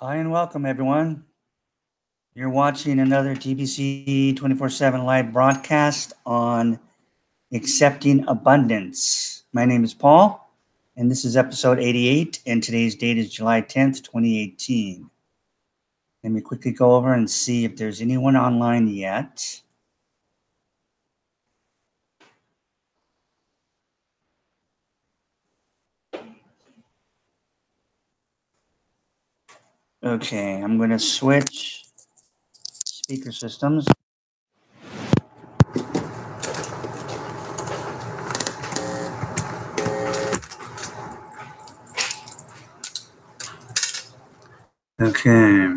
Hi and welcome, everyone. You're watching another TBC 24/7 live broadcast on accepting abundance. My name is Paul, and this is episode 88, and today's date is July 10th, 2018. Let me quickly go over and see if there's anyone online yet. Okay, I'm going to switch speaker systems. Okay.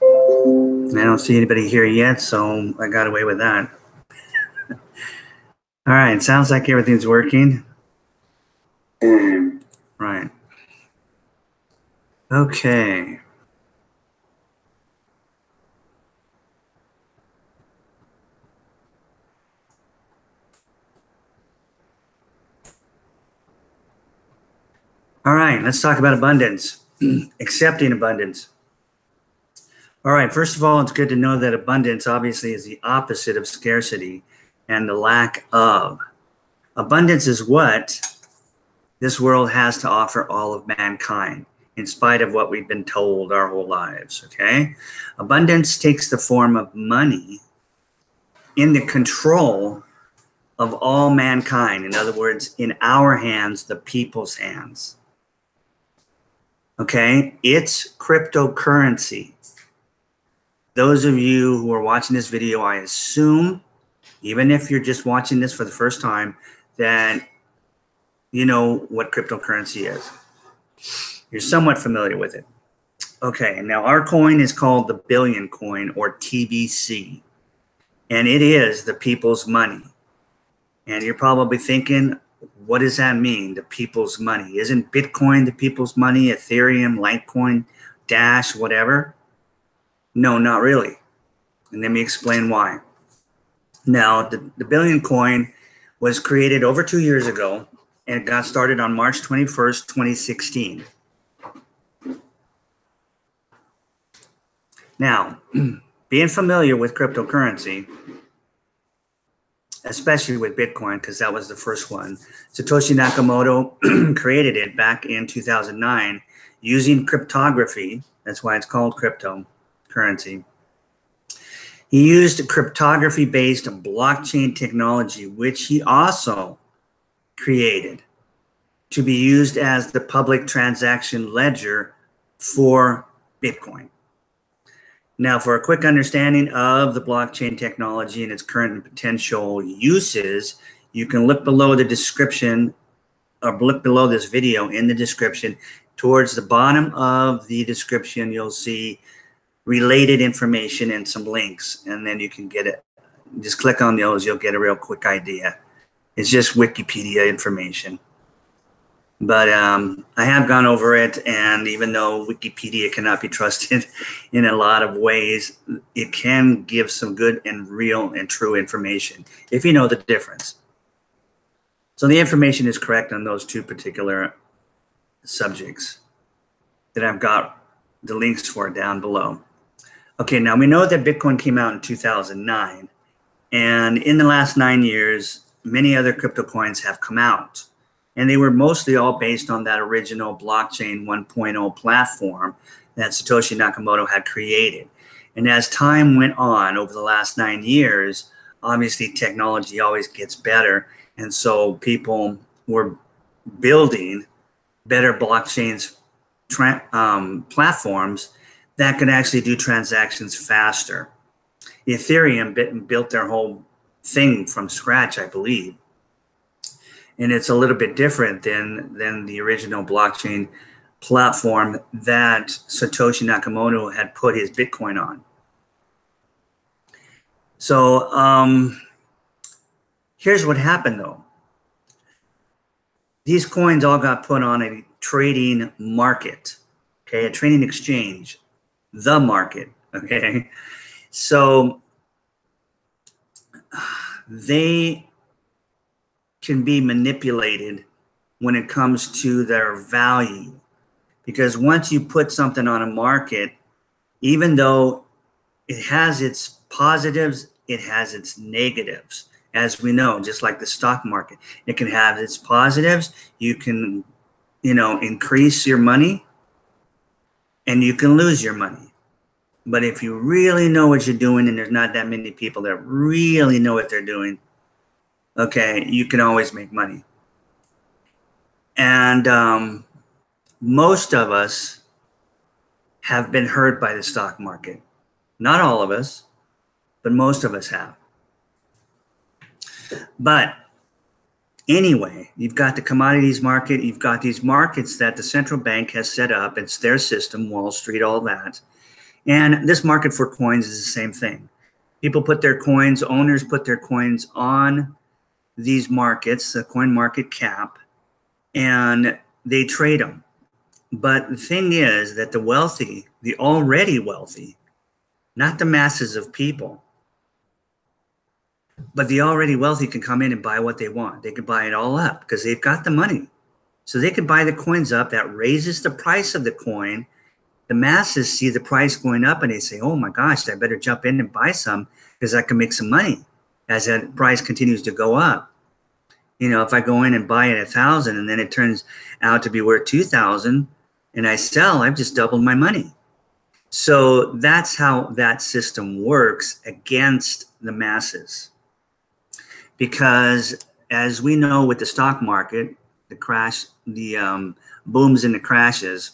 I don't see anybody here yet, so I got away with that. All right, sounds like everything's working. Right. Okay. All right, let's talk about abundance, accepting abundance. All right, first of all, it's good to know that abundance obviously is the opposite of scarcity and the lack of. Abundance is what this world has to offer all of mankind, in spite of what we've been told our whole lives, okay? Abundance takes the form of money in the control of all mankind. In other words, in our hands, the people's hands. Okay, it's cryptocurrency. Those of you who are watching this video, I assume, even if you're just watching this for the first time, that you know what cryptocurrency is. You're somewhat familiar with it. Okay, now our coin is called the Billion Coin, or TBC, and it is the people's money. And you're probably thinking, what does that mean, the people's money? Isn't Bitcoin the people's money, Ethereum, Litecoin, Dash, whatever? No, not really. And let me explain why. Now, the Billion Coin was created over 2 years ago, and it got started on March 21st, 2016. Now, being familiar with cryptocurrency, especially with Bitcoin, because that was the first one, Satoshi Nakamoto created it back in 2009 using cryptography. That's why it's called cryptocurrency. He used cryptography-based blockchain technology, which he also created to be used as the public transaction ledger for Bitcoin. Now, for a quick understanding of the blockchain technology and its current and potential uses, you can look below the description, or look below this video in the description. Towards the bottom of the description, you'll see related information and some links, and then you can get it. Just click on those, you'll get a real quick idea. It's just Wikipedia information. But I have gone over it, and even though Wikipedia cannot be trusted in a lot of ways, it can give some good and real and true information if you know the difference. So the information is correct on those two particular subjects that I've got the links for down below. Okay, now we know that Bitcoin came out in 2009, and in the last 9 years, many other crypto coins have come out. And they were mostly all based on that original blockchain 1.0 platform that Satoshi Nakamoto had created. And as time went on over the last 9 years, obviously technology always gets better. And so people were building better blockchains platforms that could actually do transactions faster. Ethereum built their whole thing from scratch, I believe. And it's a little bit different than the original blockchain platform that Satoshi Nakamoto had put his Bitcoin on. So here's what happened, though. These coins all got put on a trading market, okay, a trading exchange, the market, okay? So they can be manipulated when it comes to their value. Because once you put something on a market, even though it has its positives, it has its negatives. As we know, just like the stock market, it can have its positives. You can, increase your money, and you can lose your money. But if you really know what you're doing, and there's not that many people that really know what they're doing, okay, you can always make money. And most of us have been hurt by the stock market. Not all of us, but most of us have. But anyway, you've got the commodities market. You've got these markets that the central bank has set up. It's their system, Wall Street, all that. And this market for coins is the same thing. People put their coins, owners put their coins on these markets, the coin market cap, and they trade them. But the thing is that the wealthy, the already wealthy, not the masses of people, but the already wealthy can come in and buy what they want. They can buy it all up because they've got the money. So they can buy the coins up. That raises the price of the coin. The masses see the price going up and they say, oh my gosh, I better jump in and buy some because I can make some money as that price continues to go up. If I go in and buy it 1,000 and then it turns out to be worth 2,000 and I sell, I've just doubled my money. So that's how that system works against the masses. Because as we know with the stock market, the crash, the booms and the crashes,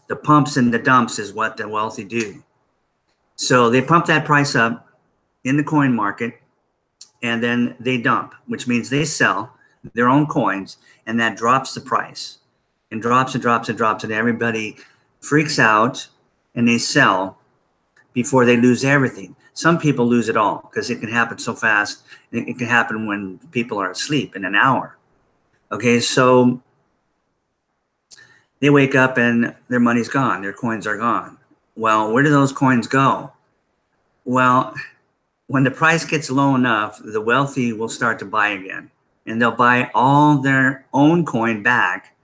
the pumps and the dumps is what the wealthy do. So they pump that price up in the coin market and then they dump, which means they sell their own coins and that drops the price and drops and drops and drops and everybody freaks out and they sell before they lose everything. Some people lose it all because it can happen so fast. It can happen when people are asleep in an hour. Okay, so they wake up and their money's gone. Their coins are gone. Well, where do those coins go? Well, when the price gets low enough, the wealthy will start to buy again. And they'll buy all their own coin back.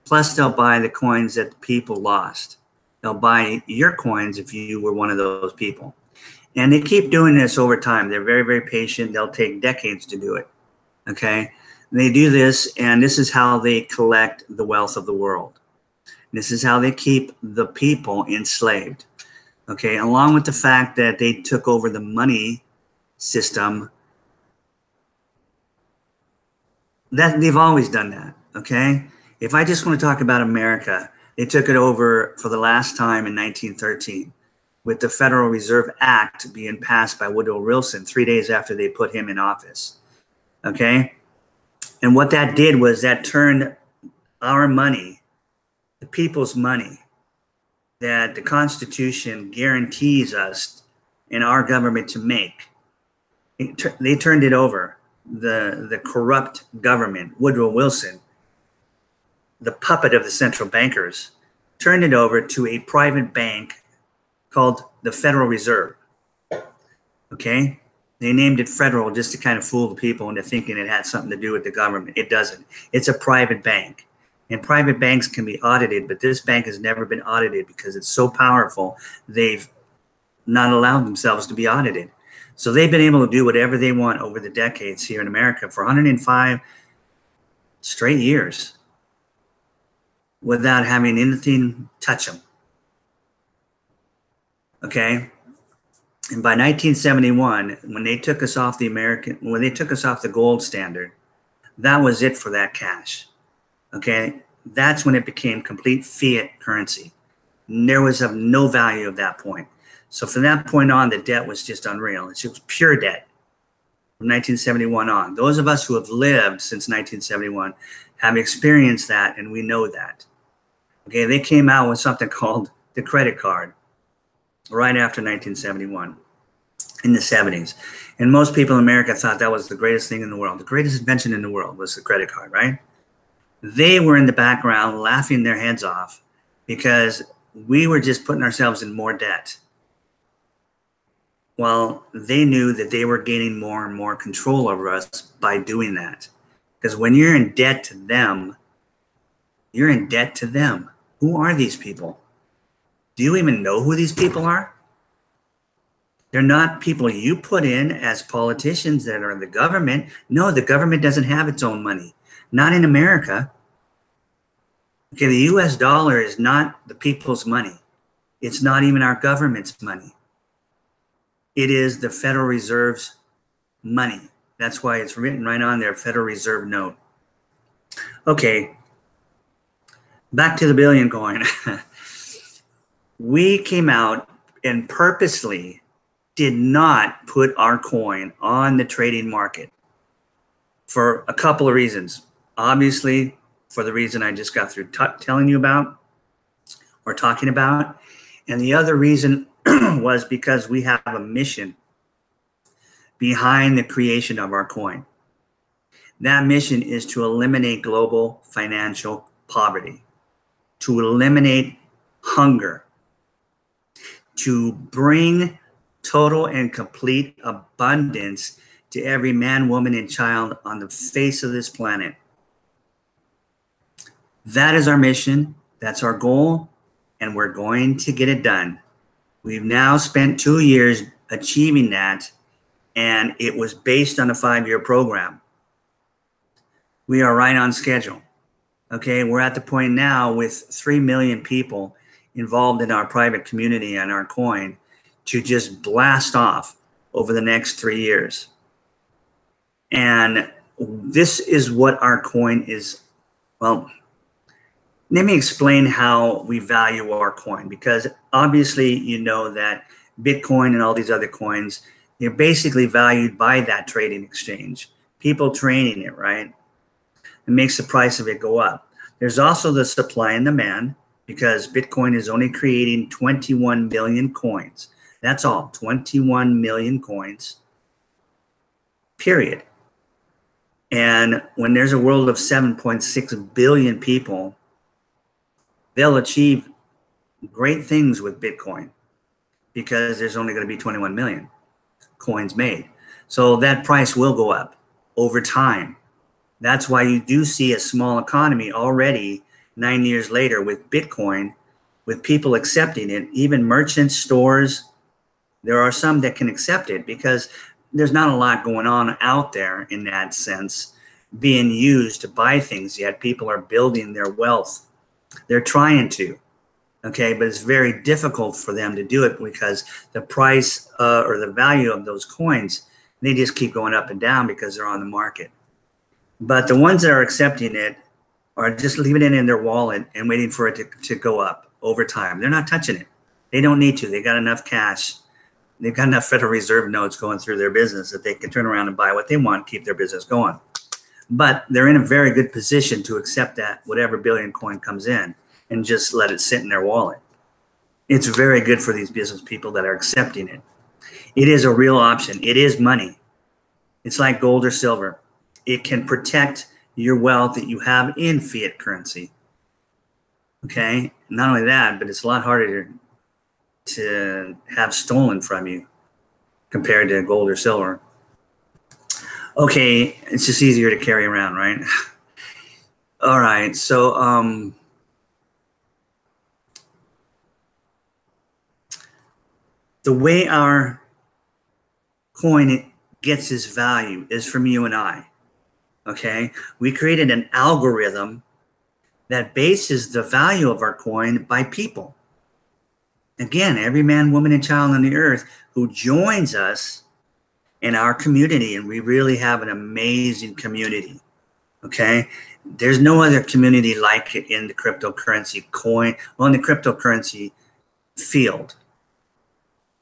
Plus, they'll buy the coins that the people lost. They'll buy your coins if you were one of those people. And they keep doing this over time. They're very, very patient. They'll take decades to do it. Okay? They do this, and this is how they collect the wealth of the world. This is how they keep the people enslaved. Okay? Along with the fact that they took over the money system, that they've always done that. Okay? If I just want to talk about America, they took it over for the last time in 1913 with the Federal Reserve Act being passed by Woodrow Wilson 3 days after they put him in office. Okay? And what that did was that turned our money, the people's money, that the Constitution guarantees us in our government to make, they turned it over. The corrupt government, Woodrow Wilson, the puppet of the central bankers, turned it over to a private bank called the Federal Reserve. Okay? They named it federal just to kind of fool the people into thinking it had something to do with the government. It doesn't. It's a private bank. And private banks can be audited, but this bank has never been audited because it's so powerful, they've not allowed themselves to be audited. So they've been able to do whatever they want over the decades here in America for 105 straight years without having anything touch them. Okay? And by 1971, when they took us off the gold standard, that was it for that cash. Okay? That's when it became complete fiat currency. And there was of no value at that point. So from that point on, the debt was just unreal. It was pure debt from 1971 on. Those of us who have lived since 1971 have experienced that, and we know that. Okay, they came out with something called the credit card right after 1971 in the 70s. And most people in America thought that was the greatest thing in the world. The greatest invention in the world was the credit card, right? They were in the background laughing their heads off because we were just putting ourselves in more debt. Well, they knew that they were gaining more and more control over us by doing that. Because when you're in debt to them, you're in debt to them. Who are these people? Do you even know who these people are? They're not people you put in as politicians that are in the government. No, the government doesn't have its own money. Not in America. Okay, the US dollar is not the people's money. It's not even our government's money. It is the Federal Reserve's money. That's why it's written right on there, Federal Reserve note. Okay, back to the billion coin. We came out and purposely did not put our coin on the trading market for a couple of reasons. Obviously, for the reason I just got through telling you about or talking about. And the other reason was because we have a mission behind the creation of our coin. That mission is to eliminate global financial poverty, to eliminate hunger, to bring total and complete abundance to every man, woman, and child on the face of this planet. That is our mission. That's our goal. And we're going to get it done. We've now spent 2 years achieving that. And it was based on a 5-year program. We are right on schedule. Okay, we're at the point now with 3 million people involved in our private community and our coin to just blast off over the next 3 years. And this is what our coin is. Well, let me explain how we value our coin, because obviously you know that Bitcoin and all these other coins, they're basically valued by that trading exchange. People trading it, right? It makes the price of it go up. There's also the supply and demand, because Bitcoin is only creating 21 million coins. That's all, 21 million coins, period. And when there's a world of 7.6 billion people, they'll achieve great things with Bitcoin because there's only going to be 21 million coins made. So that price will go up over time. That's why you do see a small economy already 9 years later with Bitcoin, with people accepting it, even merchants, stores. There are some that can accept it because there's not a lot going on out there in that sense being used to buy things yet. People are building their wealth. They're trying to, okay, but it's very difficult for them to do it because the price or the value of those coins, they just keep going up and down because they're on the market. But the ones that are accepting it are just leaving it in their wallet and waiting for it to go up over time. They're not touching it. They don't need to. They got enough cash. They've got enough Federal Reserve notes going through their business that they can turn around and buy what they want, keep their business going. But they're in a very good position to accept that whatever billion coin comes in and just let it sit in their wallet. It's very good for these business people that are accepting it. It is a real option. It is money. It's like gold or silver. It can protect your wealth that you have in fiat currency. Okay? Not only that, but it's a lot harder to have stolen from you compared to gold or silver. Okay, it's just easier to carry around, right? All right, so the way our coin gets its value is from you and I. Okay, we created an algorithm that bases the value of our coin by people. Again, every man, woman, and child on the earth who joins us in our community, and we really have an amazing community. Okay, there's no other community like it in the cryptocurrency coin, well, in the cryptocurrency field.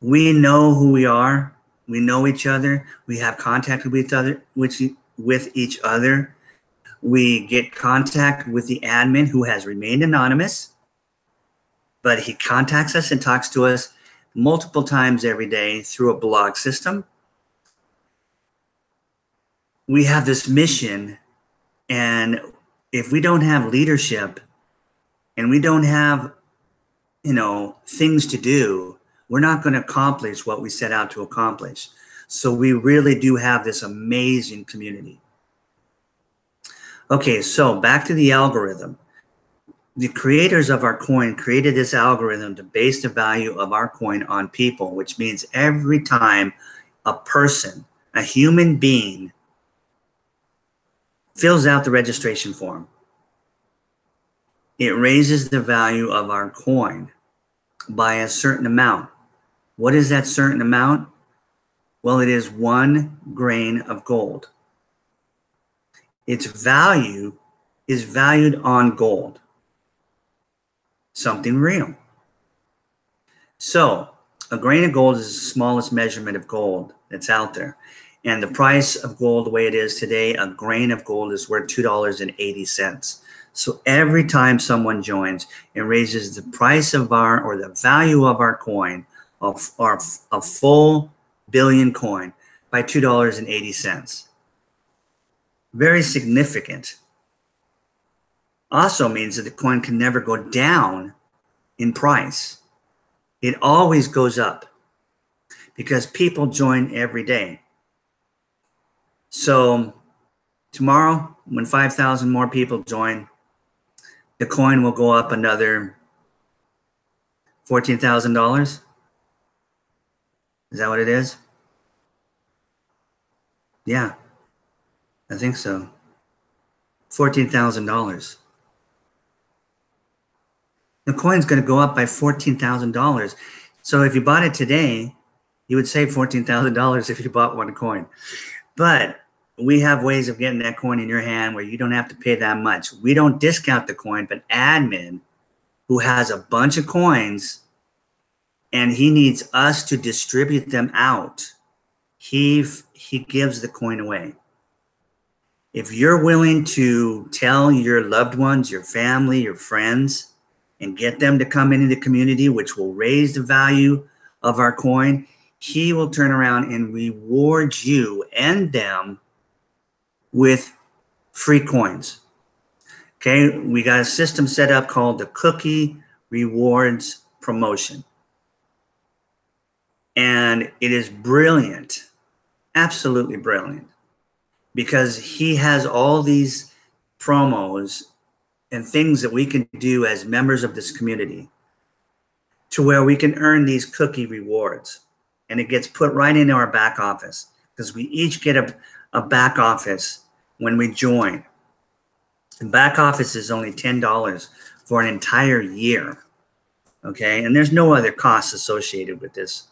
We know who we are. We know each other. We have contact with each other. We get contact with the admin who has remained anonymous, but he contacts us and talks to us multiple times every day through a blog system. We have this mission, and if we don't have leadership and we don't have, things to do, we're not going to accomplish what we set out to accomplish. So we really do have this amazing community. Okay, so back to the algorithm. The creators of our coin created this algorithm to base the value of our coin on people, which means every time a person, a human being, fills out the registration form, it raises the value of our coin by a certain amount. What is that certain amount? Well, it is 1 grain of gold. Its value is valued on gold, something real. So a grain of gold is the smallest measurement of gold that's out there. And the price of gold, the way it is today, a grain of gold is worth $2.80. So every time someone joins, it raises the price of or the value of our coin, of a full billion coin, by $2.80. Very significant. Also means that the coin can never go down in price. It always goes up because people join every day. So tomorrow, when 5,000 more people join, the coin will go up another $14,000. Is that what it is? Yeah, I think so. $14,000. The coin's going to go up by $14,000. So if you bought it today, you would save $14,000 if you bought one coin. But we have ways of getting that coin in your hand where you don't have to pay that much. We don't discount the coin, but admin, who has a bunch of coins and he needs us to distribute them out, he gives the coin away. If you're willing to tell your loved ones, your family, your friends, and get them to come into the community, which will raise the value of our coin, he will turn around and reward you and them with free coins. Okay, we got a system set up called the Cookie Rewards Promotion. And it is brilliant, absolutely brilliant, because he has all these promos and things that we can do as members of this community to where we can earn these cookie rewards. And it gets put right into our back office because we each get a back office when we join. The back office is only $10 for an entire year. Okay, and there's no other costs associated with this.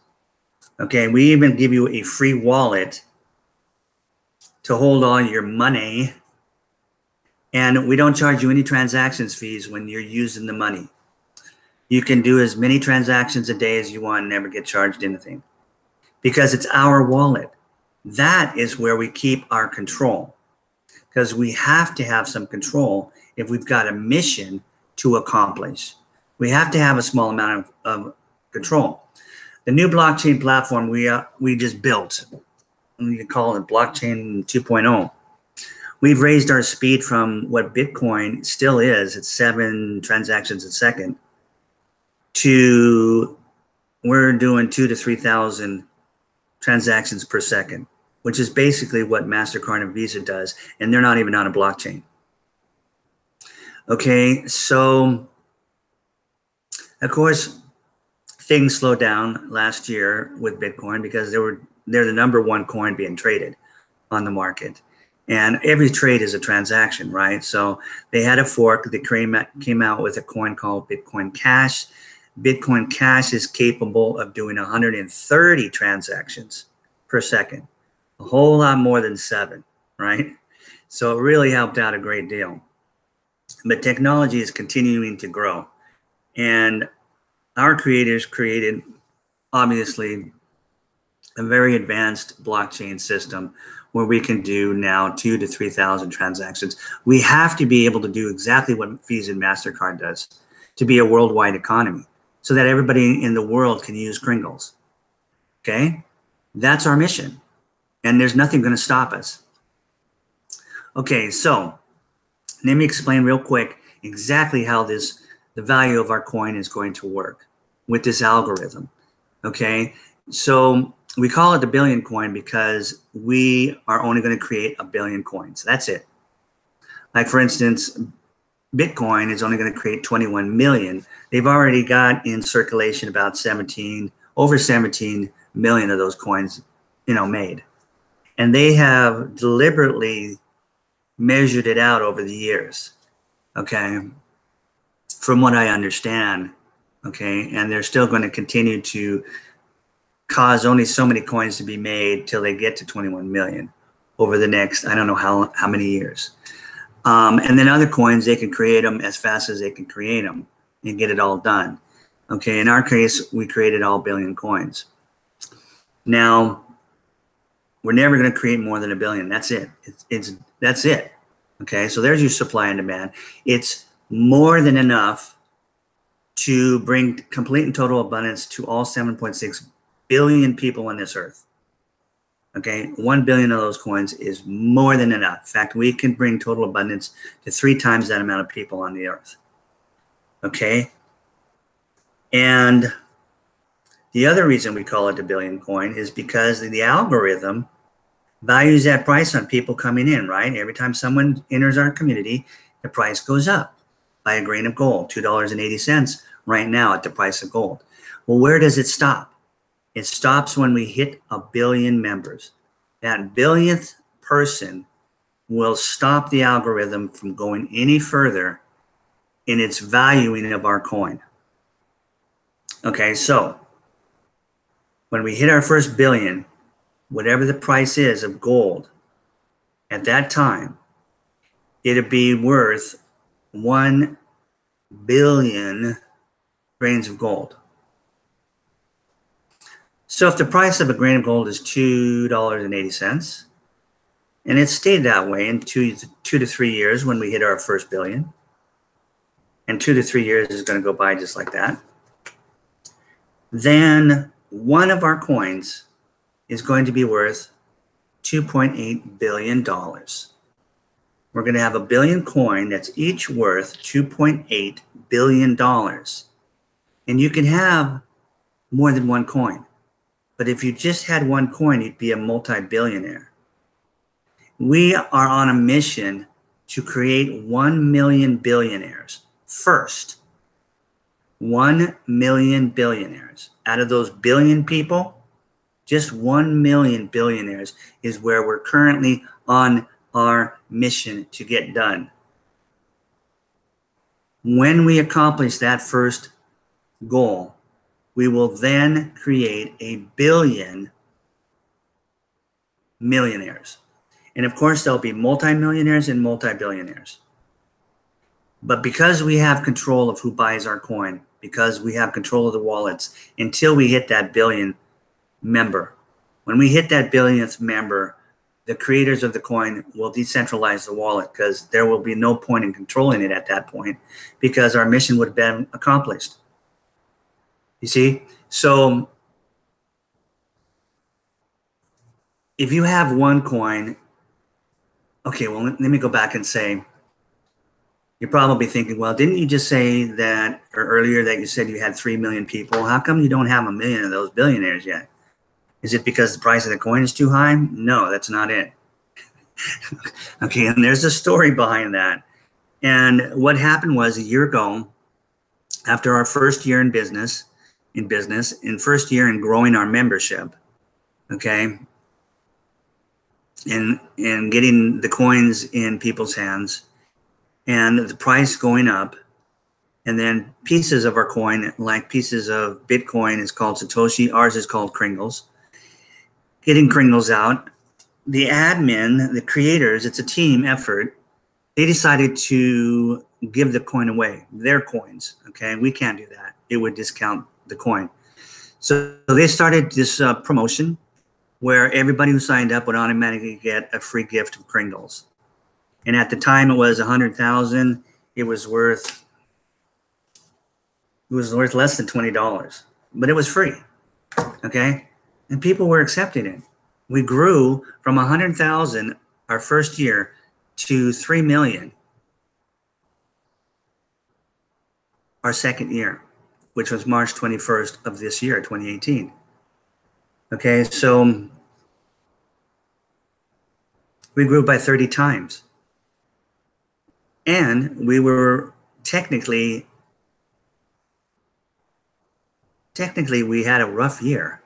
Okay, we even give you a free wallet to hold all your money. And we don't charge you any transactions fees when you're using the money. You can do as many transactions a day as you want and never get charged anything because it's our wallet. That is where we keep our control, because we have to have some control if we've got a mission to accomplish. We have to have a small amount of control. The new blockchain platform we just built, we can call it blockchain 2.0. We've raised our speed from what Bitcoin still is, it's 7 transactions a second, to we're doing 2,000 to 3,000 transactions per second, which is basically what MasterCard and Visa does, and they're not even on a blockchain. Okay, so of course, things slowed down last year with Bitcoin because they're the number one coin being traded on the market. And every trade is a transaction, right? So they had a fork. They came out with a coin called Bitcoin Cash. Bitcoin Cash is capable of doing 130 transactions per second, a whole lot more than 7, right? So it really helped out a great deal. But technology is continuing to grow. And our creators created, obviously, a very advanced blockchain system where we can do now 2,000 to 3,000 transactions. We have to be able to do exactly what Visa and MasterCard does to be a worldwide economy so that everybody in the world can use Kringles. Okay? That's our mission. And there's nothing going to stop us. Okay, so let me explain real quick exactly how the value of our coin is going to work with this algorithm. Okay, so we call it the billion coin because we are only going to create 1 billion coins. That's it. Like, for instance, Bitcoin is only going to create 21 million. They've already got in circulation about over 17 million of those coins, made. And they have deliberately measured it out over the years, okay, from what I understand, okay, and they're still going to continue to cause only so many coins to be made till they get to 21 million over the next, I don't know how many years. And then other coins, they can create them as fast as they can create them and get it all done. Okay, in our case, we created all billion coins. Now, we're never going to create more than a billion. That's it. That's it. Okay, so there's your supply and demand. It's more than enough to bring complete and total abundance to all 7.6 billion people on this earth. Okay, 1 billion of those coins is more than enough. In fact, we can bring total abundance to 3 times that amount of people on the earth. Okay, and the other reason we call it a billion coin is because the algorithm values that price on people coming in, right? Every time someone enters our community, the price goes up by a grain of gold, $2.80 right now at the price of gold. Well, where does it stop? It stops when we hit 1 billion members. That billionth person will stop the algorithm from going any further in its valuing of our coin. Okay, so when we hit our first billion, whatever the price is of gold, at that time, it'll be worth 1 billion grains of gold. So if the price of a grain of gold is $2.80, and it stayed that way in 2 to 3 years when we hit our first billion, and 2 to 3 years is going to go by just like that, then one of our coins is going to be worth $2.8 billion. We're going to have 1 billion coin that's each worth $2.8 billion. And you can have more than one coin. But if you just had one coin, you'd be a multi-billionaire. We are on a mission to create 1 million billionaires first. 1 million billionaires. Out of those billion people, just 1 million billionaires is where we're currently on our mission to get done. When we accomplish that first goal, we will then create 1 billion millionaires. And of course, there'll be multimillionaires and multi-billionaires. But because we have control of who buys our coin, because we have control of the wallets, until we hit that billion member. When we hit that billionth member, the creators of the coin will decentralize the wallet because there will be no point in controlling it at that point because our mission would have been accomplished. You see? So if you have one coin, okay, well, let me go back and say, you're probably thinking, well, didn't you just say that, or earlier that you said you had 3 million people? How come you don't have 1 million of those billionaires yet? Is it because the price of the coin is too high? No, that's not it. Okay, and there's a story behind that. And what happened was a year ago, after our first year in first year in growing our membership, okay, and getting the coins in people's hands, and the price going up, and then pieces of our coin, like pieces of Bitcoin, is called Satoshi. Ours is called Kringles. Getting Kringles out, the admin, the creators, it's a team effort. They decided to give the coin away, their coins. Okay, we can't do that. It would discount the coin. So they started this promotion where everybody who signed up would automatically get a free gift of Kringles. And at the time, it was 100,000. It was worth less than $20, but it was free. Okay, and people were accepting it. We grew from 100,000 our first year to 3 million our second year, which was March 21st of this year, 2018. Okay, so we grew by 30 times. And we were technically we had a rough year,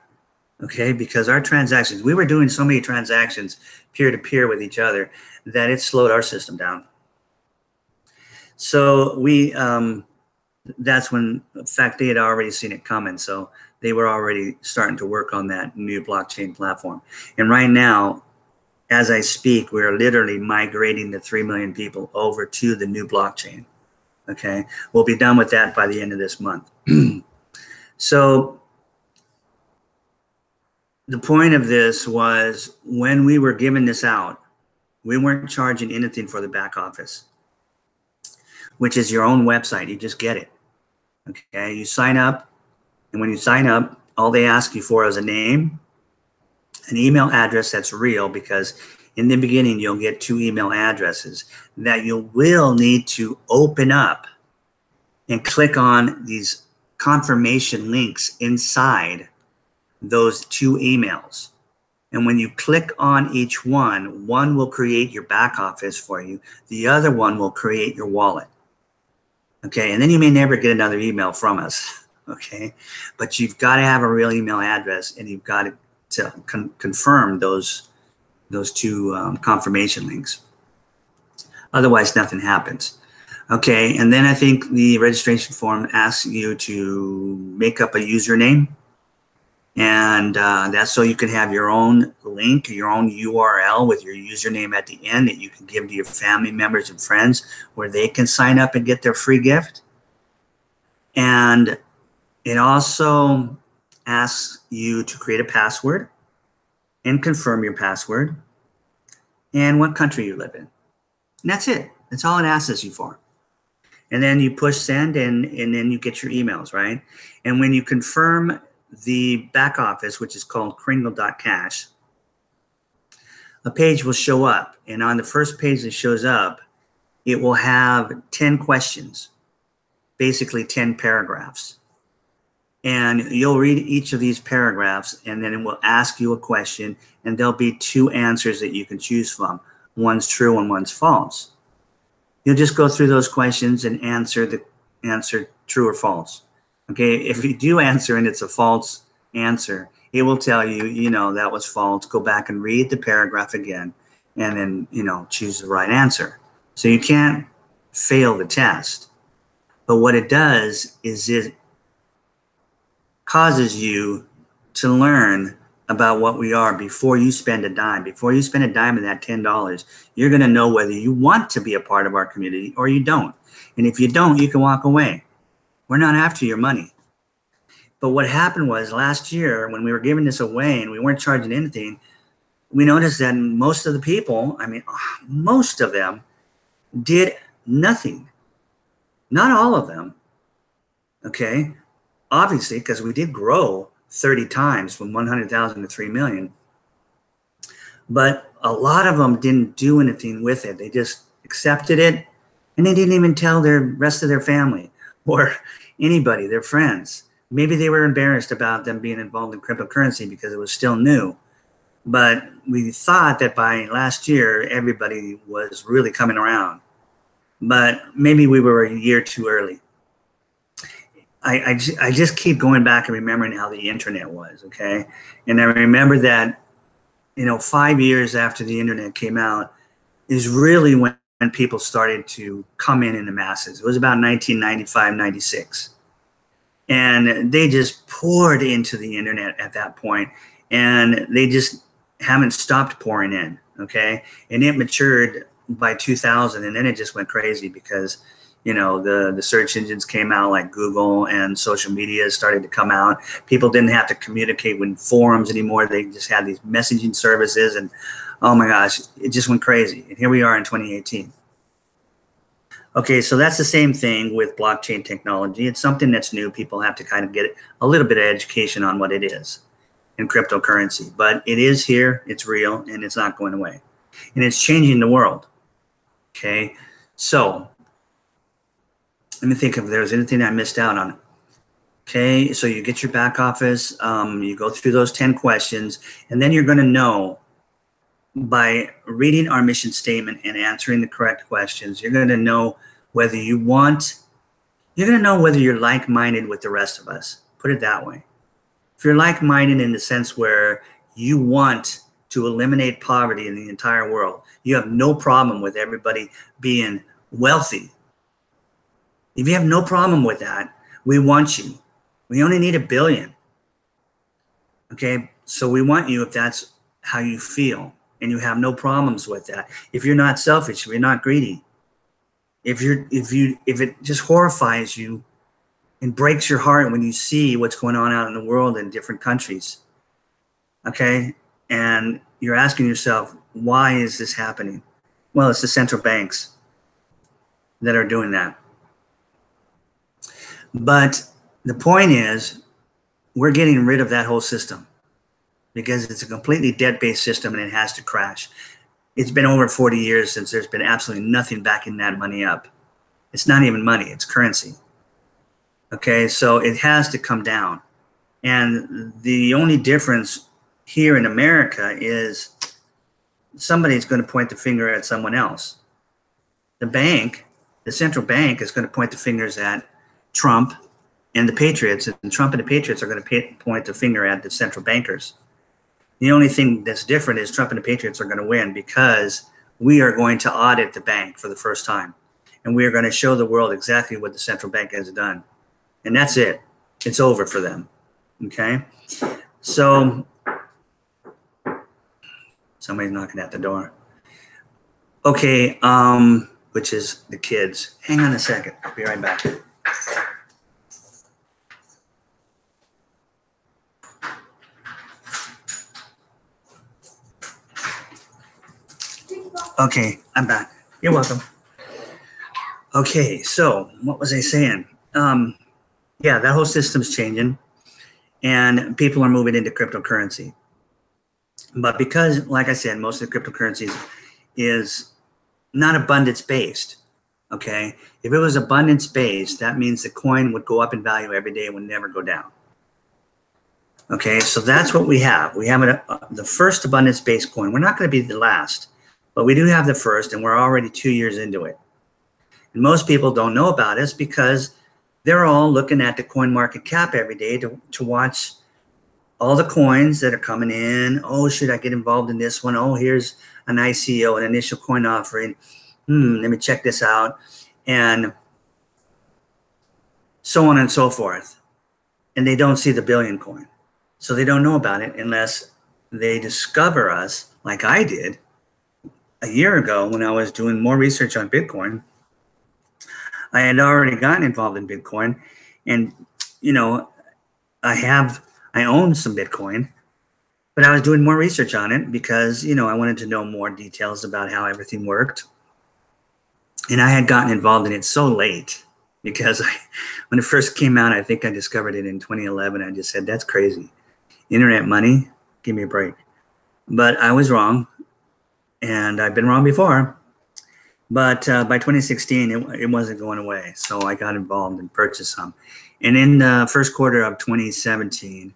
okay, because our transactions, we were doing so many transactions peer to peer with each other that it slowed our system down. So that's when, in fact, they had already seen it coming. So they were already starting to work on that new blockchain platform. And right now, as I speak, we're literally migrating the 3 million people over to the new blockchain. Okay. We'll be done with that by the end of this month. So the point of this was, when we were giving this out, we weren't charging anything for the back office, which is your own website. You just get it. Okay. You sign up. And when you sign up, all they ask you for is a name, an email address that's real, because in the beginning, you'll get 2 email addresses that you will need to open up and click on these confirmation links inside those 2 emails. And when you click on each one will create your back office for you. The other one will create your wallet. Okay. And then you may never get another email from us. Okay. But you've got to have a real email address, and you've got to confirm those 2 confirmation links. Otherwise, nothing happens. Okay. And then I think the registration form asks you to make up a username. And that's so you can have your own link, your own URL with your username at the end that you can give to your family members and friends, where they can sign up and get their free gift. And it also asks you to create a password and confirm your password and what country you live in. And that's it. That's all it asks you for. And then you push send, and then you get your emails, right? And when you confirm the back office, which is called Kringle.cash, a page will show up. And on the first page that shows up, it will have 10 questions, basically 10 paragraphs. And you'll read each of these paragraphs, and then it will ask you a question, and there'll be 2 answers that you can choose from. One's true and one's false. You'll just go through those questions and answer true or false. Okay, if you do answer and it's a false answer, it will tell you, that was false. Go back and read the paragraph again, and then, choose the right answer. So you can't fail the test. But what it does is it causes you to learn about what we are before you spend a dime. Before you spend a dime of that $10, you're going to know whether you want to be a part of our community or you don't. And if you don't, you can walk away. We're not after your money. But what happened was, last year, when we were giving this away and we weren't charging anything, we noticed that most of the people, most of them, did nothing. Not all of them. Okay. Obviously, because we did grow 30 times from 100,000 to 3 million. But a lot of them didn't do anything with it. They just accepted it, and they didn't even tell the rest of their family or anybody, their friends. Maybe they were embarrassed about them being involved in cryptocurrency because it was still new. But we thought that by last year, everybody was really coming around. But maybe we were a year too early. I just keep going back and remembering how the internet was, okay? And I remember that, 5 years after the internet came out is really when people started to come in the masses. It was about 1995, 96. And they just poured into the internet at that point, and they just haven't stopped pouring in, okay? And it matured by 2000, and then it just went crazy because the search engines came out, like Google, and social media started to come out. People didn't have to communicate with forums anymore. They just had these messaging services, and oh my gosh, it just went crazy. And here we are in 2018. Okay, so that's the same thing with blockchain technology. It's something that's new. People have to kind of get a little bit of education on what it is in cryptocurrency. But it is here, it's real, and it's not going away. And it's changing the world. Okay, so let me think if there's anything I missed out on. Okay, so you get your back office, you go through those 10 questions, and then you're going to know by reading our mission statement and answering the correct questions, you're going to know whether you want, you're going to know whether you're like-minded with the rest of us. Put it that way. If you're like-minded in the sense where you want to eliminate poverty in the entire world, you have no problem with everybody being wealthy. If you have no problem with that, we want you. We only need 1 billion. Okay, so we want you if that's how you feel and you have no problems with that. If you're not selfish, if you're not greedy, if it just horrifies you and breaks your heart when you see what's going on out in the world in different countries, okay, and you're asking yourself, why is this happening? Well, it's the central banks that are doing that. But the point is, we're getting rid of that whole system because it's a completely debt-based system and it has to crash. It's been over 40 years since there's been absolutely nothing backing that money up. It's not even money, it's currency. Okay, so it has to come down. And the only difference here in America is somebody's going to point the finger at someone else. The bank, the central bank, is going to point the fingers at Trump and the Patriots, and Trump and the Patriots are going to point the finger at the central bankers. The only thing that's different is Trump and the Patriots are going to win because we are going to audit the bank for the first time. And we are going to show the world exactly what the central bank has done. And that's it. It's over for them. Okay? So, somebody's knocking at the door. Okay, which is the kids. Hang on a second. I'll be right back. Okay, I'm back. You're welcome. Okay, so what was I saying? Yeah, that whole system's changing and people are moving into cryptocurrency. But because, like I said, most of the cryptocurrencies is not abundance-based, okay? If it was abundance-based, that means the coin would go up in value every day and would never go down. Okay, so that's what we have. We have the first abundance-based coin. We're not going to be the last, but we do have the first, and we're already 2 years into it. And most people don't know about us because they're all looking at the coin market cap every day to watch all the coins that are coming in. Oh, should I get involved in this one? Oh, here's an ICO, an initial coin offering. Let me check this out. And so on and so forth. And they don't see the billion coin. So they don't know about it unless they discover us, like I did a year ago when I was doing more research on Bitcoin. I had already gotten involved in Bitcoin, and you know, I own some Bitcoin, but I was doing more research on it because, you know, I wanted to know more details about how everything worked. And I had gotten involved in it so late because when it first came out, I think I discovered it in 2011. I just said, that's crazy. Internet money, give me a break. But I was wrong, and I've been wrong before. But by 2016, it wasn't going away. So I got involved and purchased some. And in the first quarter of 2017,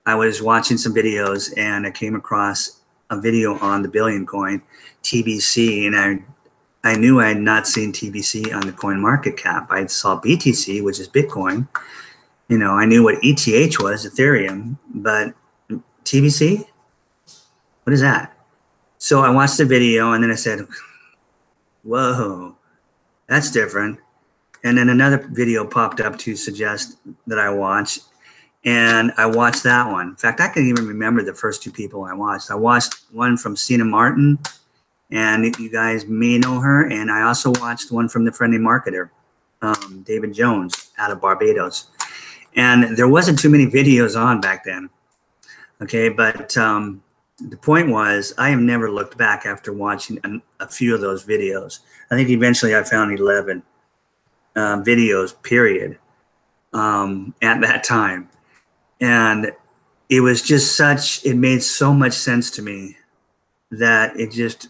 I was watching some videos and I came across a video on the billion coin, TBC. And I knew I had not seen TBC on the coin market cap. I saw BTC, which is Bitcoin. You know, I knew what ETH was, Ethereum, but TBC? What is that? So I watched the video and then I said, whoa, that's different. And then another video popped up to suggest that I watch, and I watched that one. In fact, I can even remember the first two people I watched. I watched one from Sina Martin, and you guys may know her, and I also watched one from the Friendly Marketer, David Jones out of Barbados. And there wasn't too many videos on back then, okay? But the point was, I have never looked back after watching a few of those videos. I think eventually I found 11 videos, period, at that time. And it was just it made so much sense to me that it just,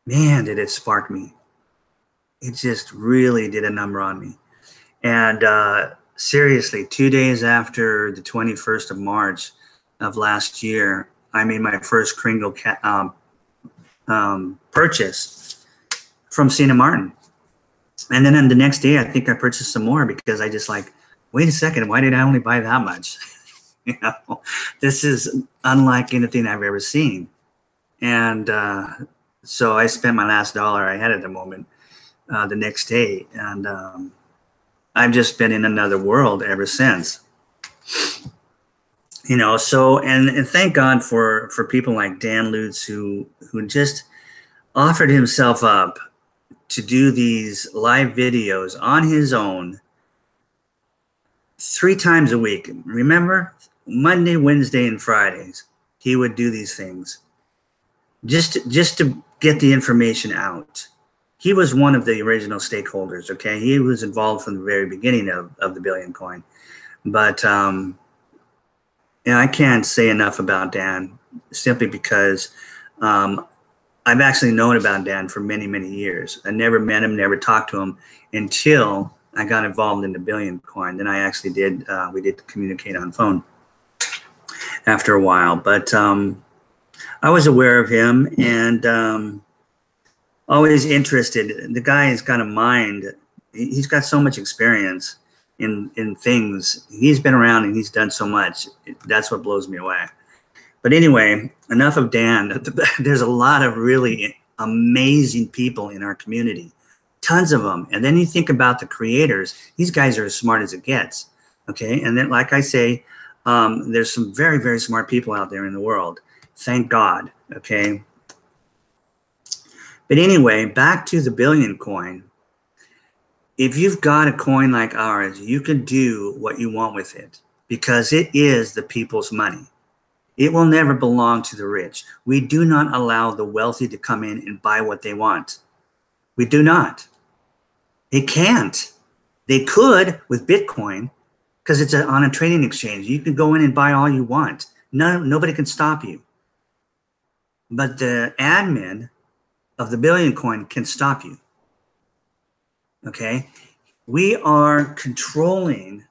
man, did it spark me. It just really did a number on me. And seriously, 2 days after the 21st of March of last year, I made my first Kringle purchase from St. Martin. And then on the next day, I think I purchased some more because I just like, wait a second, why did I only buy that much? You know, this is unlike anything I've ever seen. And so I spent my last dollar I had at the moment the next day. And I've just been in another world ever since. You know, so, and thank God for people like Dan Lutz who just offered himself up to do these live videos on his own 3 times a week. Remember, Monday, Wednesday, and Fridays, he would do these things just to get the information out. He was one of the original stakeholders, okay? He was involved from the very beginning of the Billion Coin. But you know, I can't say enough about Dan simply because I've actually known about Dan for many, many years. I never met him, never talked to him until I got involved in the Billion Coin. Then I actually did, we did communicate on phone after a while. But I was aware of him and always interested. The guy has got a mind. He's got so much experience in things. He's been around and he's done so much. That's what blows me away. But anyway, enough of Dan. There's a lot of really amazing people in our community, tons of them. And then you think about the creators. These guys are as smart as it gets, okay? And then, like I say, there's some very, very smart people out there in the world. Thank God, okay? But anyway, back to the Billion Coin. If you've got a coin like ours, you can do what you want with it because it is the people's money. It will never belong to the rich. We do not allow the wealthy to come in and buy what they want. We do not. They can't. They could with Bitcoin because it's on a trading exchange. You can go in and buy all you want. Nobody can stop you. But the admin of the Billion Coin can stop you. Okay? We are controlling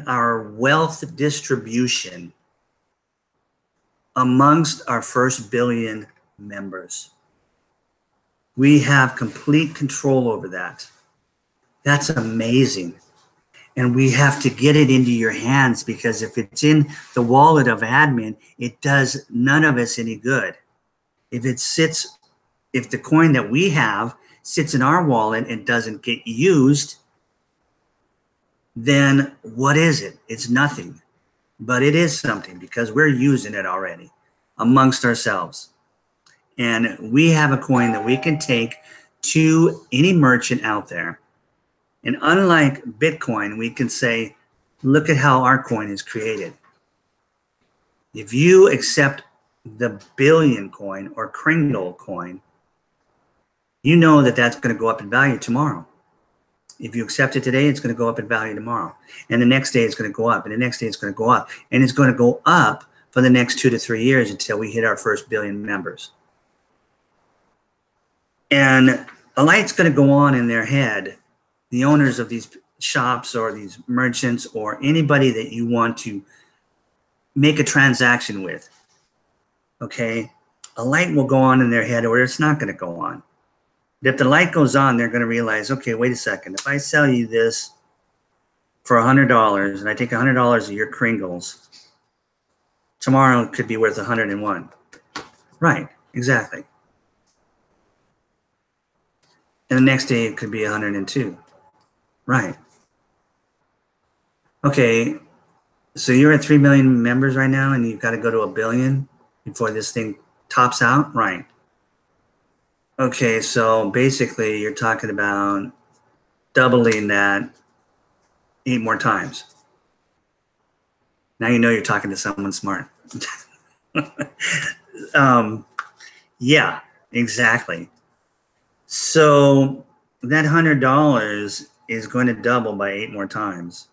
our wealth distribution amongst our first billion members. We have complete control over that. That's amazing. And we have to get it into your hands because if it's in the wallet of admin, it does none of us any good. If the coin that we have sits in our wallet and doesn't get used, then what is it? It's nothing. But it is something because we're using it already amongst ourselves. And we have a coin that we can take to any merchant out there. And unlike Bitcoin, we can say, look at how our coin is created. If you accept the Billion Coin or Kringle coin, you know that that's going to go up in value tomorrow. If you accept it today, it's going to go up in value tomorrow. And the next day it's going to go up. And the next day it's going to go up. And it's going to go up for the next 2 to 3 years until we hit our first billion members. And a light's going to go on in their head. The owners of these shops or these merchants or anybody that you want to make a transaction with, okay, a light will go on in their head or it's not going to go on. But if the light goes on, they're going to realize, okay, wait a second. If I sell you this for $100 and I take $100 of your Kringles, tomorrow it could be worth 101. Right, exactly. And the next day it could be 102. Right. Okay, so you're at 3 million members right now and you've got to go to 1 billion before this thing tops out? Right. Okay, so basically you're talking about doubling that 8 more times. Now you know you're talking to someone smart. Yeah, exactly. So that $100 is going to double by 8 more times.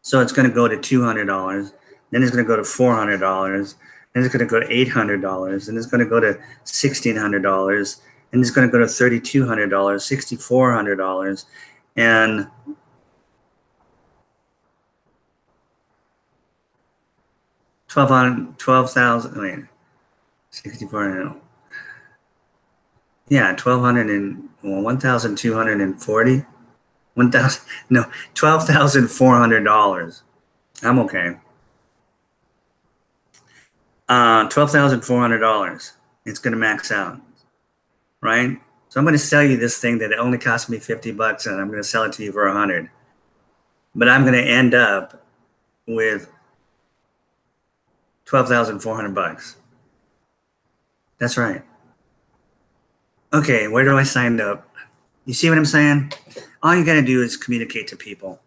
So it's going to go to $200. Then it's going to go to $400. Then it's going to go to $800. And it's going to go to $1,600. And it's going to go to $3,200, $6,400. And 12,000, wait, 64, yeah, 1,200 and, well, 1,240, 1,000, no, $12,400. I'm okay. $12,400. It's going to max out, right? So I'm going to sell you this thing that only cost me 50 bucks and I'm going to sell it to you for 100. But I'm going to end up with 12,400 bucks. That's right. Okay, where do I sign up? You see what I'm saying? All you got to do is communicate to people.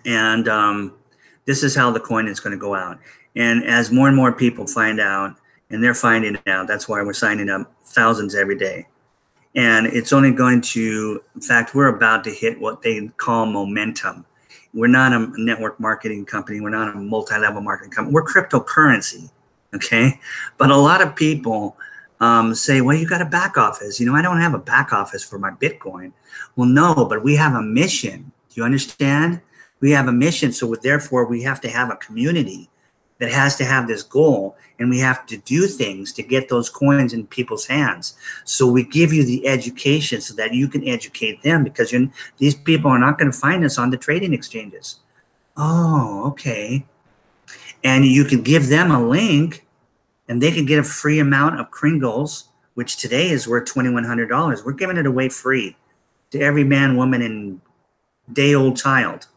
And this is how the coin is going to go out. And as more and more people find out, and they're finding out, that's why we're signing up thousands every day. And it's only going to, in fact, we're about to hit what they call momentum. We're not a network marketing company. We're not a multi-level marketing company. We're cryptocurrency, okay? But a lot of people say, well, you got a back office. You know, I don't have a back office for my Bitcoin. Well, no, but we have a mission. Do you understand? We have a mission, so therefore we have to have a community that has to have this goal, and we have to do things to get those coins in people's hands. So we give you the education so that you can educate them, because these people are not going to find us on the trading exchanges. Oh, okay. And you can give them a link, and they can get a free amount of Kringles, which today is worth $2,100. We're giving it away free to every man, woman, and day-old child,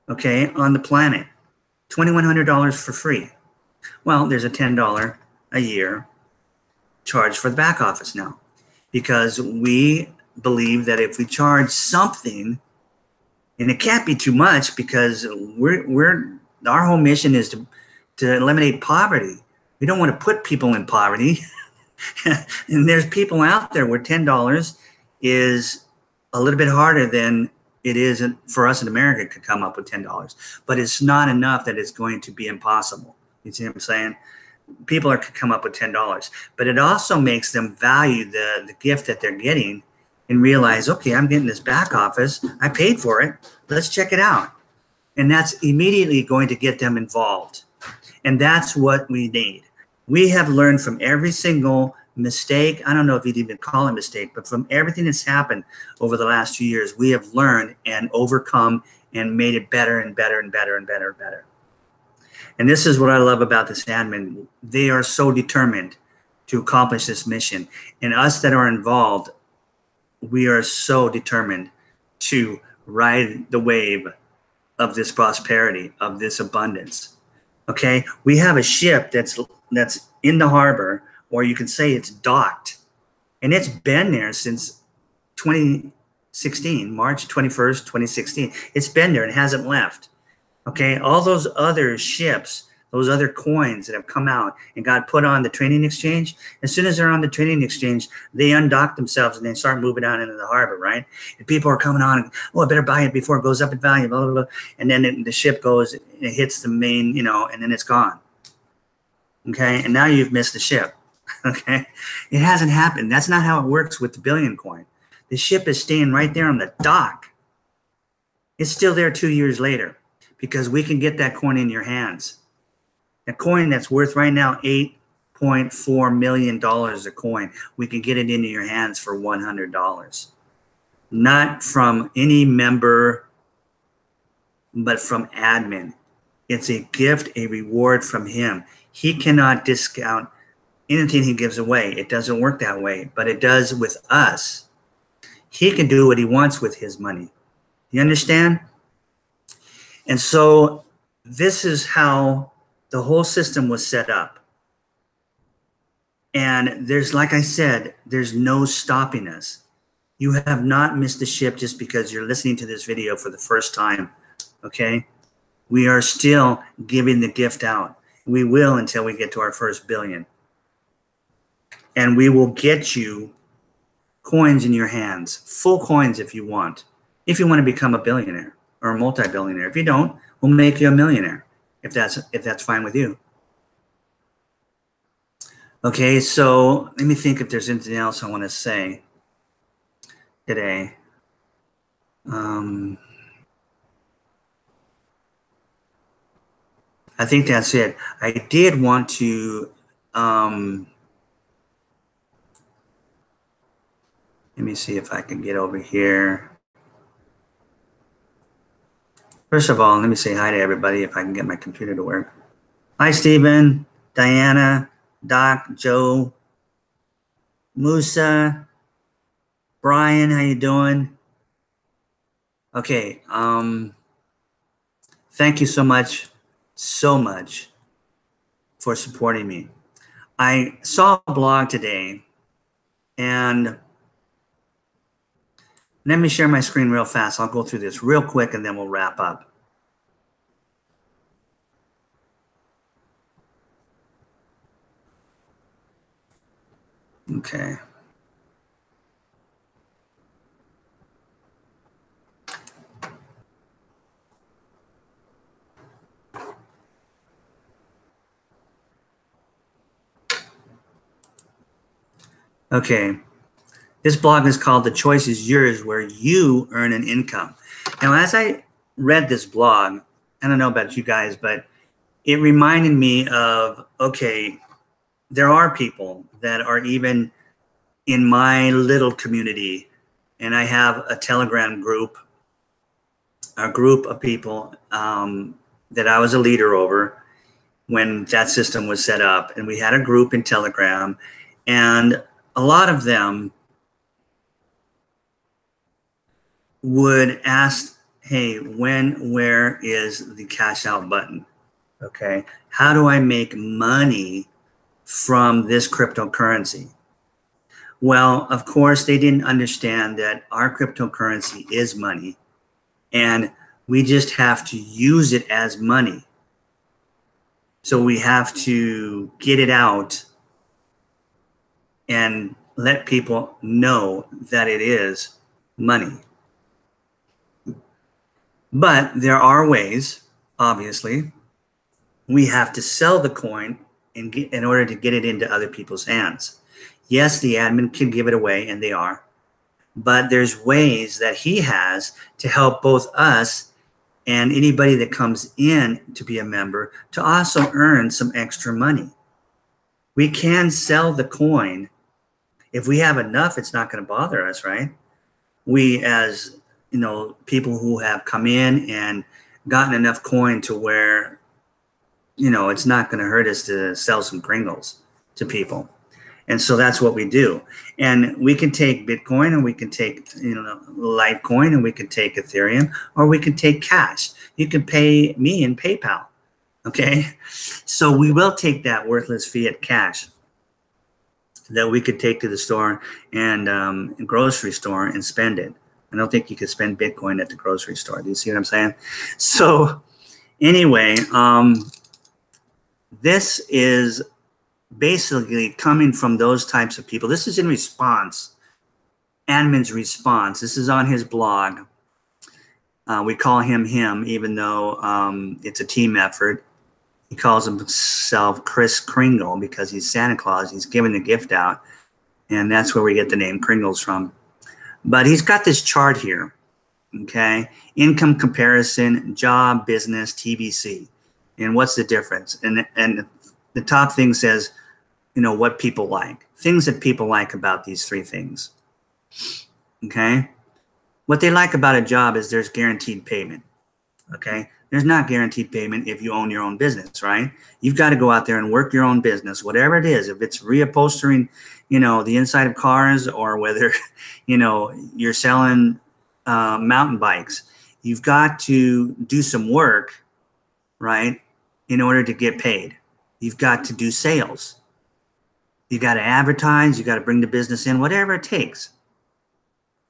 okay, on the planet. $2,100 for free. Well, there's a $10 a year charge for the back office now, because we believe that if we charge something, and it can't be too much, because our whole mission is to eliminate poverty. We don't want to put people in poverty. And there's people out there where $10 is a little bit harder than it is for us in America to come up with $10, but it's not enough that it's going to be impossible. You see what I'm saying? People are come up with $10, but it also makes them value the gift that they're getting and realize, okay, I'm getting this back office. I paid for it. Let's check it out. And that's immediately going to get them involved. And that's what we need. We have learned from every single mistake. I don't know if you'd even call it a mistake, but from everything that's happened over the last 2 years, we have learned and overcome and made it better and better and better and better and better. And this is what I love about this admin. They are so determined to accomplish this mission. And us that are involved, we are so determined to ride the wave of this prosperity, of this abundance. Okay, we have a ship that's in the harbor, or you can say it's docked, and it's been there since 2016, March 21st, 2016. It's been there and hasn't left. Okay, all those other ships, those other coins that have come out and got put on the trading exchange, as soon as they're on the trading exchange, they undock themselves and they start moving out into the harbor, right? And people are coming on, and, oh, I better buy it before it goes up in value, blah, blah, blah. And then the ship goes, it hits the main, and then it's gone. Okay, and now you've missed the ship. Okay, it hasn't happened. That's not how it works with the billion coin. The ship is staying right there on the dock. It's still there 2 years later, because we can get that coin in your hands. A coin that's worth right now $8.4 million a coin, we can get it into your hands for $100. Not from any member, but from admin. It's a gift, a reward from him. He cannot discount anything he gives away. It doesn't work that way, but it does with us. He can do what he wants with his money. You understand? And so this is how the whole system was set up. And there's, like I said, there's no stopping us. You have not missed the ship just because you're listening to this video for the first time, okay? We are still giving the gift out. We will until we get to our first billion. And we will get you coins in your hands, full coins if you want to become a billionaire or a multi-billionaire. If you don't, we'll make you a millionaire, if that's fine with you. Okay, so let me think if there's anything else I want to say today. I think that's it. I did want to, let me see if I can get over here. First of all, let me say hi to everybody if I can get my computer to work. Hi, Stephen, Diana, Doc, Joe, Musa, Brian, how you doing? Okay, thank you so much for supporting me. I saw a blog today, and let me share my screen real fast. I'll go through this real quick, and then we'll wrap up. Okay. Okay. This blog is called The Choice is Yours, where you earn an income. Now, as I read this blog, I don't know about you guys, but it reminded me of, okay, there are people that are even in my little community, and I have a Telegram group, a group of people that I was a leader over when that system was set up. And we had a group in Telegram, and a lot of them would ask, hey, where is the cash out button? Okay, how do I make money from this cryptocurrency? Well, of course, they didn't understand that our cryptocurrency is money, and we just have to use it as money. So we have to get it out and let people know that it is money. But there are ways, obviously. We have to sell the coin in order to get it into other people's hands. Yes, the admin can give it away, and they are. But there's ways that he has to help both us and anybody that comes in to be a member to also earn some extra money. We can sell the coin. If we have enough, it's not going to bother us, right? We, as you know, people who have come in and gotten enough coin to where, you know, it's not going to hurt us to sell some Pringles to people. And so that's what we do. And we can take Bitcoin, and we can take, you know, Litecoin, and we can take Ethereum, or we can take cash. You can pay me in PayPal. Okay. So we will take that worthless fiat cash that we could take to the store and grocery store and spend it. I don't think you could spend Bitcoin at the grocery store. Do you see what I'm saying? So anyway, this is basically coming from those types of people. This is in response, admin's response. This is on his blog. We call him, even though it's a team effort. He calls himself Kris Kringle because he's Santa Claus. He's giving the gift out, and that's where we get the name Kringles from. But he's got this chart here, okay? Income comparison, job, business, TBC. And what's the difference? And the top thing says, you know, what people like. Things that people like about these three things, okay? What they like about a job is there's guaranteed payment, okay? There's not guaranteed payment if you own your own business, right? You've got to go out there and work your own business, whatever it is. If it's reupholstering, you know, the inside of cars, or whether, you know, you're selling mountain bikes, you've got to do some work, right, in order to get paid. You've got to do sales. You got to advertise. You got to bring the business in, whatever it takes.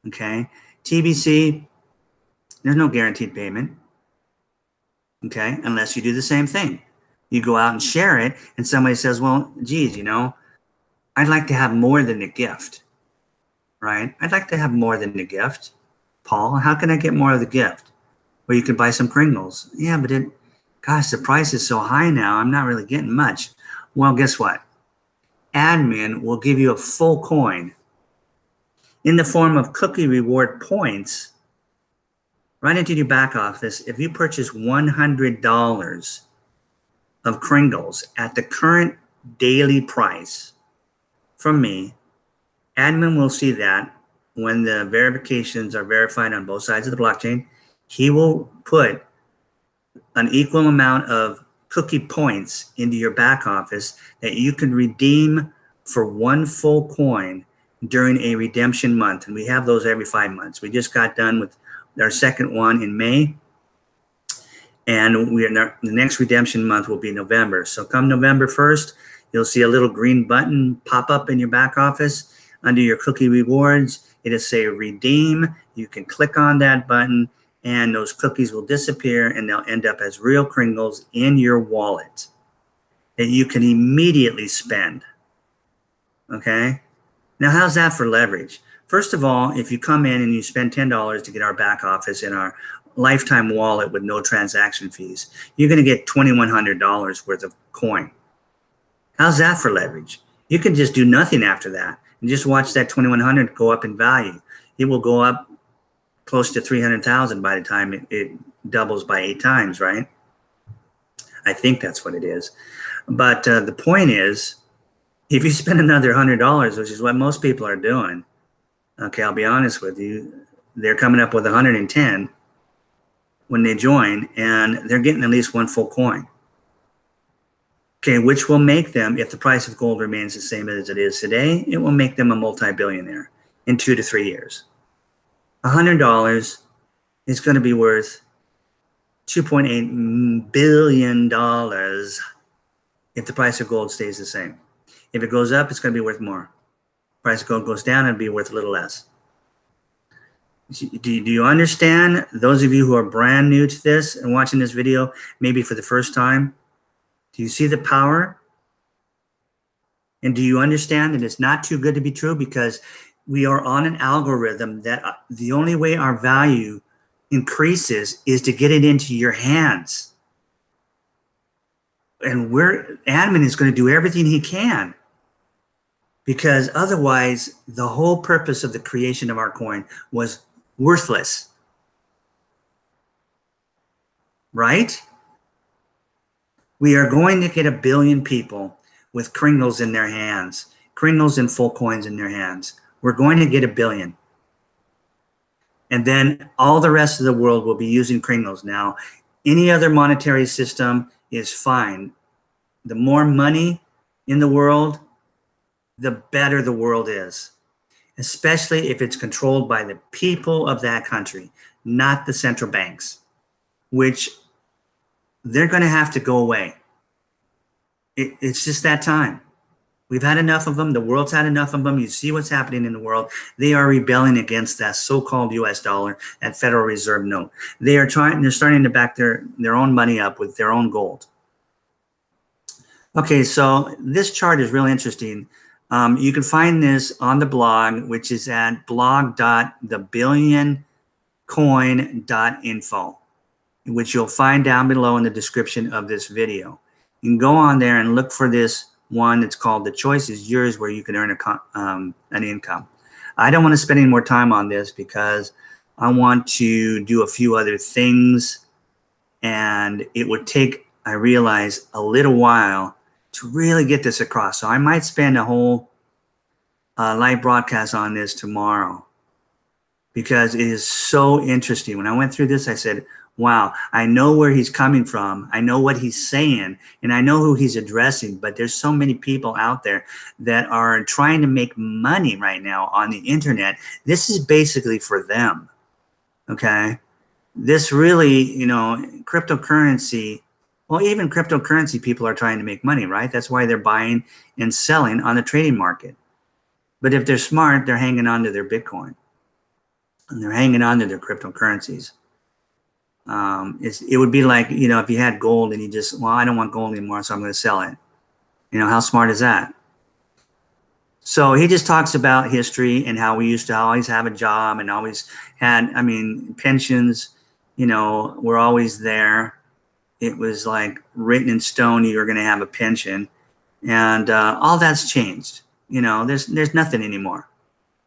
Okay. TBC, there's no guaranteed payment. Okay. Unless you do the same thing. You go out and share it, and somebody says, well, geez, you know, I'd like to have more than a gift, right? I'd like to have more than a gift. Paul, how can I get more of the gift? Well, you could buy some Pringles. Yeah, but gosh, the price is so high now. I'm not really getting much. Well, guess what? Admin will give you a full coin in the form of cookie reward points right into your back office. If you purchase $100 of Kringles at the current daily price from me, admin will see that when the verifications are verified on both sides of the blockchain, he will put an equal amount of cookie points into your back office that you can redeem for one full coin during a redemption month. And we have those every 5 months. We just got done with our second one in May. And the next redemption month will be November. So come November 1st, you'll see a little green button pop up in your back office under your cookie rewards. It'll say redeem. You can click on that button and those cookies will disappear and they'll end up as real Kringles in your wallet that you can immediately spend. Okay? Now, how's that for leverage? First of all, if you come in and you spend $10 to get our back office in our lifetime wallet with no transaction fees, you're going to get $2,100 worth of coin. How's that for leverage? You can just do nothing after that and just watch that $2,100 go up in value. It will go up close to 300,000 by the time it doubles by 8 times, right? I think that's what it is. But the point is, if you spend another $100, which is what most people are doing, okay, I'll be honest with you, they're coming up with 110 when they join, and they're getting at least one full coin. Okay, which will make them, if the price of gold remains the same as it is today, it will make them a multi-billionaire in 2 to 3 years. $100 is going to be worth $2.8 billion if the price of gold stays the same. If it goes up, it's going to be worth more. Price of gold goes down, it'll be worth a little less. Do you understand? Those of you who are brand new to this and watching this video, maybe for the first time, do you see the power? And do you understand that it's not too good to be true? Because we are on an algorithm that the only way our value increases is to get it into your hands. And admin is going to do everything he can, because otherwise the whole purpose of the creation of our coin was worthless. Right? We are going to get 1 billion people with Kringles in their hands, Kringles and full coins in their hands. We're going to get 1 billion. And then all the rest of the world will be using Kringles. Now, any other monetary system is fine. The more money in the world, the better the world is, especially if it's controlled by the people of that country, not the central banks, which they're going to have to go away. It's just that time. We've had enough of them. The world's had enough of them. You see what's happening in the world. They are rebelling against that so-called US dollar, that Federal Reserve note. They're starting to back their own money up with their own gold. Okay, so this chart is really interesting. You can find this on the blog, which is at blog.thebillioncoin.info, which you'll find down below in the description of this video. You can go on there and look for this one. It's called The Choice is Yours, where you can earn an income. I don't want to spend any more time on this because I want to do a few other things, and it would take, I realize, a little while to really get this across. So I might spend a whole live broadcast on this tomorrow because it is so interesting. When I went through this, I said, wow, I know where he's coming from. I know what he's saying, and I know who he's addressing, but there's so many people out there that are trying to make money right now on the internet. This is basically for them, okay? This really, you know, cryptocurrency, well, even cryptocurrency people are trying to make money, right? That's why they're buying and selling on the trading market. But if they're smart, they're hanging on to their Bitcoin, and they're hanging on to their cryptocurrencies. It would be like, you know, if you had gold and you just, well, I don't want gold anymore, so I'm going to sell it. You know, how smart is that? So he just talks about history and how we used to always have a job and always had, I mean, pensions, you know, were always there. It was like written in stone, you were going to have a pension, and all that's changed. You know, there's nothing anymore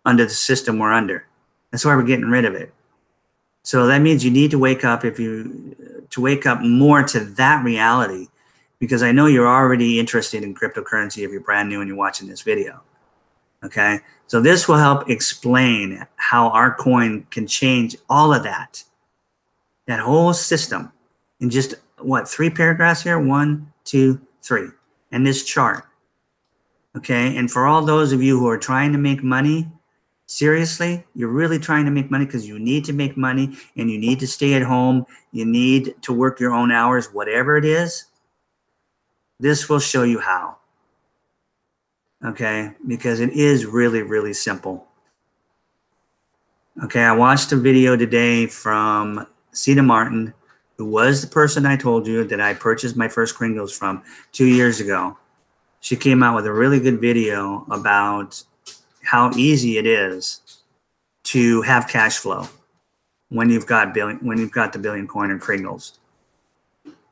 under the system we're under. That's why we're getting rid of it. So that means you need to wake up, to wake up more to that reality because I know you're already interested in cryptocurrency if you're brand new and you're watching this video. Okay, so this will help explain how our coin can change all of that whole system in just what, 3 paragraphs here? 1, 2, 3, and this chart. Okay, and for all those of you who are trying to make money, seriously, you're really trying to make money because you need to make money and you need to stay at home, you need to work your own hours, whatever it is, this will show you how. Okay, because it is really, really simple. Okay, I watched a video today from Cedar Martin, who was the person I told you that I purchased my first Kringles from 2 years ago. She came out with a really good video about how easy it is to have cash flow when you've got the billion coin or Kringles.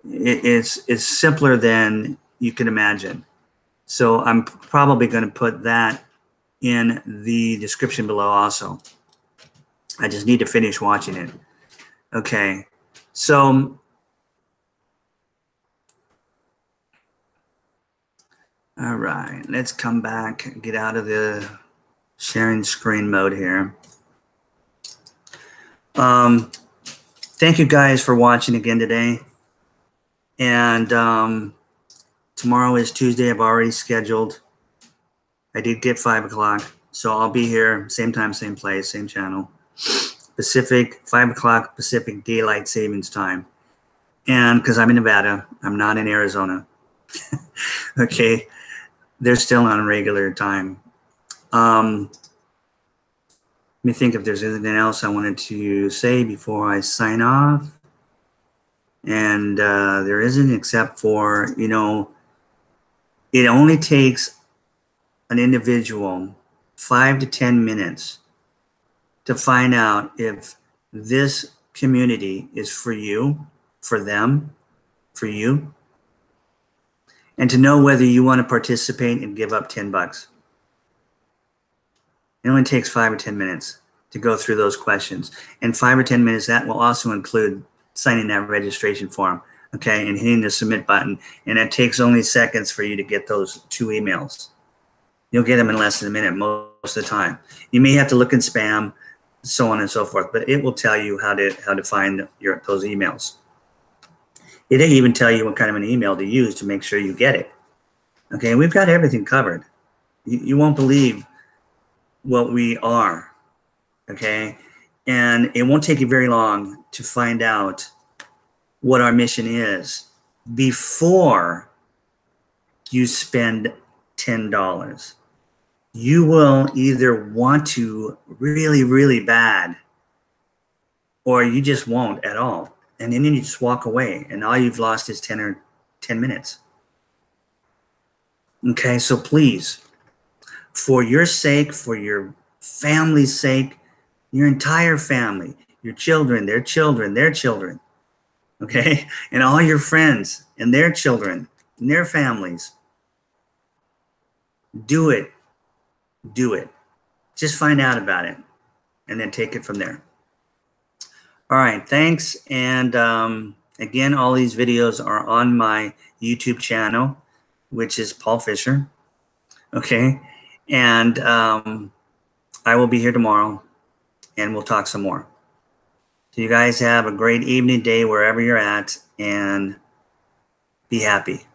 It's simpler than you can imagine. So I'm probably going to put that in the description below also. I just need to finish watching it. Okay, so all right, let's come back, get out of the sharing screen mode here. Thank you guys for watching again today. And tomorrow is Tuesday. I've already scheduled. I did get 5 o'clock, so I'll be here same time, same place, same channel. Pacific, 5 o'clock Pacific Daylight Savings Time. And because I'm in Nevada, I'm not in Arizona. Okay, they're still on regular time. Let me think if there's anything else I wanted to say before I sign off. And there isn't, except for, you know, it only takes an individual 5 to 10 minutes to find out if this community is for you, for them, for you, and to know whether you want to participate and give up 10 bucks. It only takes 5 or 10 minutes to go through those questions. And 5 or 10 minutes, that will also include signing that registration form, okay, and hitting the submit button. And it takes only seconds for you to get those 2 emails. You'll get them in less than a minute most of the time. You may have to look in spam, so on and so forth, but it will tell you how to find those emails. It didn't even tell you what kind of an email to use to make sure you get it. Okay, we've got everything covered. You won't believe what we are, okay? And it won't take you very long to find out what our mission is before you spend $10. You will either want to really, really bad, or you just won't at all. And then you just walk away, and all you've lost is 10 minutes. Okay, so please, for your sake, for your family's sake, your entire family, your children, their children, their children, okay, and all your friends and their children and their families, do it. Do it. Just find out about it and then take it from there. All right, thanks. And again, all these videos are on my YouTube channel, which is Paul Fisher. Okay, and I will be here tomorrow, and we'll talk some more. So you guys have a great evening, day, wherever you're at, and be happy.